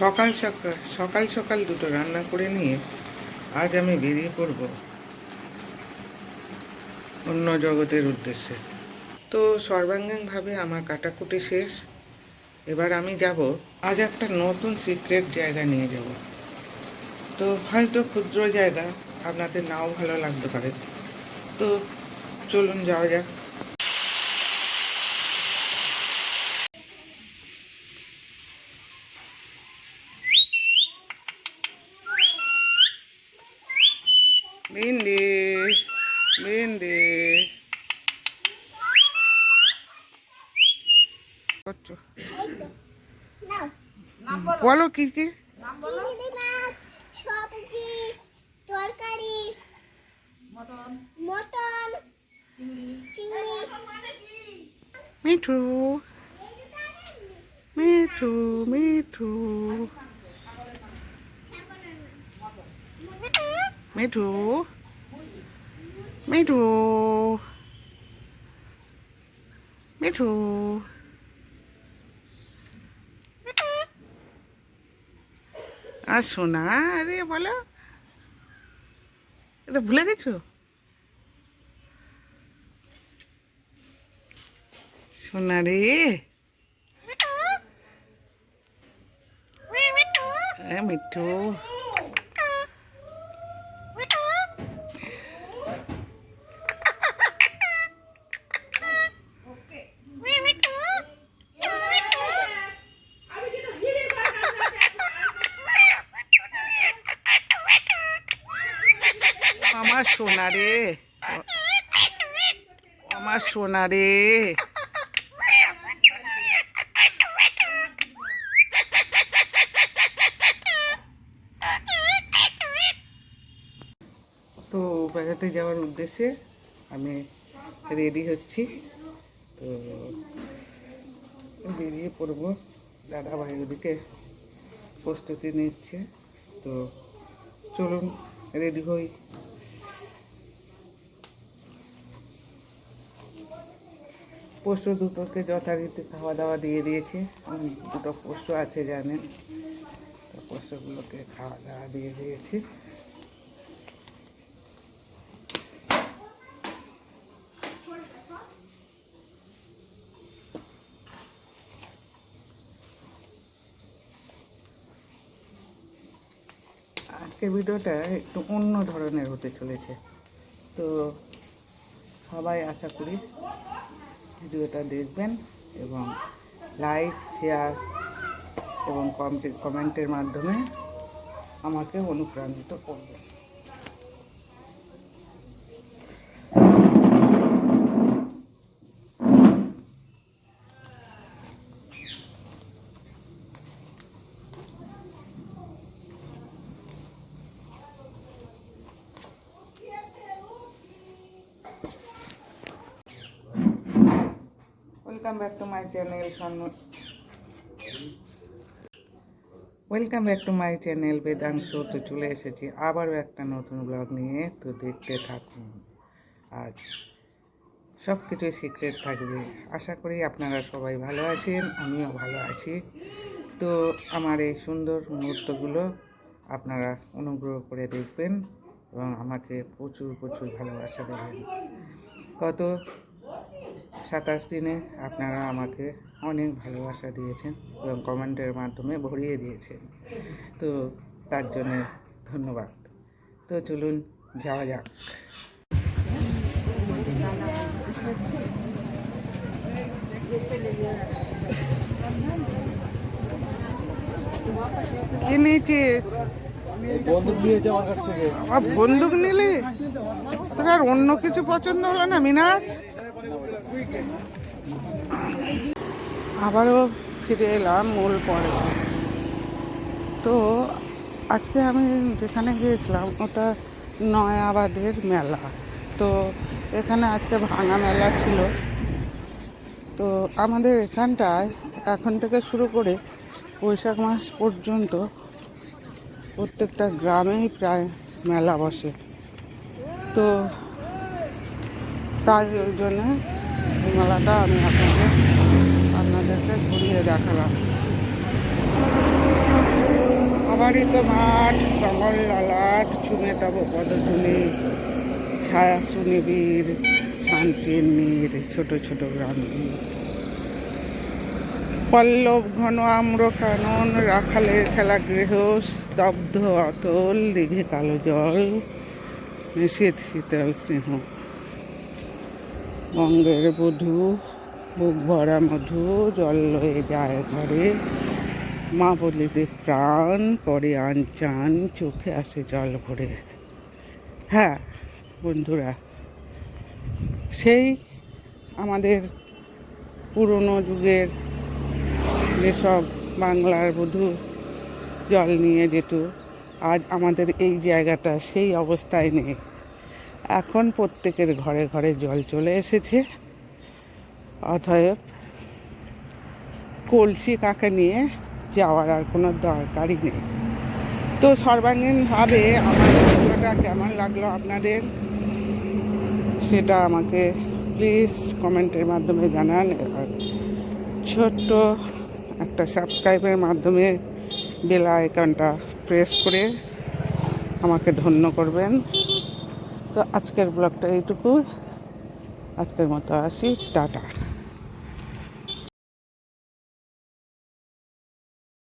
সকাল সকাল সকাল সকাল দুটো রান্না করে নিয়ে আজ আমি বেরিয়ে পড়ব অন্য জগতের উদ্দেশ্যে। তো সর্বাঙ্গীনভাবে আমার কাটাকুটি শেষ। এবার আমি যাব, আজ একটা নতুন সিক্রেট জায়গা নিয়ে যাব। তো হয়তো ক্ষুদ্র জায়গা, আপনাদের নাও ভালো লাগতে পারে। তো চলুন যাওয়া যাক। বিন্দি বিন্দি বলো কি কি? সবজি, তরকারি, মটন, চিংড়ি। মিঠু মিঠু মিঠু মিঠু মিঠু মিঠু আর সোনা, আরে বলো, এটা ভুলে গেছো? সোনা রে, মিঠু আমার সোনা রে, আমার সোনা রে। তো বেড়াতে যাওয়ার উদ্দেশ্যে আমি রেডি হচ্ছি। তো বেরিয়ে পড়বো। দাদা ভাই ওদিকে প্রস্তুতি নিচ্ছে। তো চলুন রেডি হই। পোষ্য দুটোকে যথারীতি খাওয়া দাওয়া দিয়ে দিয়েছে। দুটো পোষ্য আছে জানেন, তো পোষ্যগুলোকে খাওয়া দাওয়া দিয়ে দিয়েছি। আজকের ভিডিওটা একটু অন্য ধরনের হতে চলেছে। তো সবাই আশা করি ভিডিওটা দেখবেন এবং লাইক, শেয়ার এবং কমেন্টের মাধ্যমে আমাকে অনুপ্রাণিত করবেন। Welcome back to my channel Vedansh. তো চলে এসেছি আবারও একটা নতুন ব্লগ নিয়ে। তো দেখতে থাকুন। আজ সব কিছুই সিক্রেট থাকবে। আশা করি আপনারা সবাই ভালো আছেন, আমিও ভালো আছি। তো আমার এই সুন্দর মুহূর্তগুলো আপনারা অনুগ্রহ করে দেখবেন এবং আমাকে প্রচুর প্রচুর ভালোবাসা দেবেন। গত 27 দিনে আপনারা আমাকে অনেক ভালোবাসা দিয়েছেন এবং কমেন্টের মাধ্যমে ভরিয়ে দিয়েছেন। তো তার জন্য ধন্যবাদ। তো চলুন যাওয়া যাক। কি নিয়েছিস? বন্দুক নিয়েছে আমার কাছ থেকে। বন্দুক নিলি? তোর আর অন্য কিছু পছন্দ হলো না মিনাজ? আবারও ফিরে এলাম মূল পর্বে। তো আজকে আমি যেখানে গিয়েছিলাম ওটা নয়াবাদের মেলা। তো এখানে আজকে ভাঙা মেলা ছিল। তো আমাদের এখানটায় এখন থেকে শুরু করে বৈশাখ মাস পর্যন্ত প্রত্যেকটা গ্রামেই প্রায় মেলা বসে। তো তাই ওই জন্যে মেলাটা আমি আপনাদেরকে ঘুরিয়ে দেখালাম। অবারিত মাঠ, কমল ললাট, চুমে তব পদধূলি, ছায়া সুনিবিড়, শান্তির নীড়, ছোট ছোট গ্রামগুলো। পল্লব ঘন আম্র কানন, রাখালের খেলা গৃহ, স্তব্ধ অতল, দিঘে কালো জল, শীত শীতল স্নেহ। বঙ্গের বধূ, বুক ভরা মধু, জল লয়ে যায় ঘরে, মা বলিতে প্রাণ করে আনচান, চোখে আসে জল ভরে। হ্যাঁ বন্ধুরা, সেই আমাদের পুরনো যুগের যেসব বাংলার বধূ জল নিয়ে যেত, আজ আমাদের এই জায়গাটা সেই অবস্থায় নেই। এখন প্রত্যেকের ঘরে ঘরে জল চলে এসেছে। অতএব কলসি কাকে নিয়ে যাওয়ার আর কোনো দরকারই নেই। তো সর্বাঙ্গীনভাবে আমার ভিডিওটা কেমন লাগলো আপনাদের, সেটা আমাকে প্লিজ কমেন্টের মাধ্যমে জানান। আর ছোট্ট একটা সাবস্ক্রাইবের মাধ্যমে বেল আইকনটা প্রেস করে আমাকে ধন্য করবেন। তো আজকের ব্লগটা এইটুকু, আজকের মতো আসি, টাটা।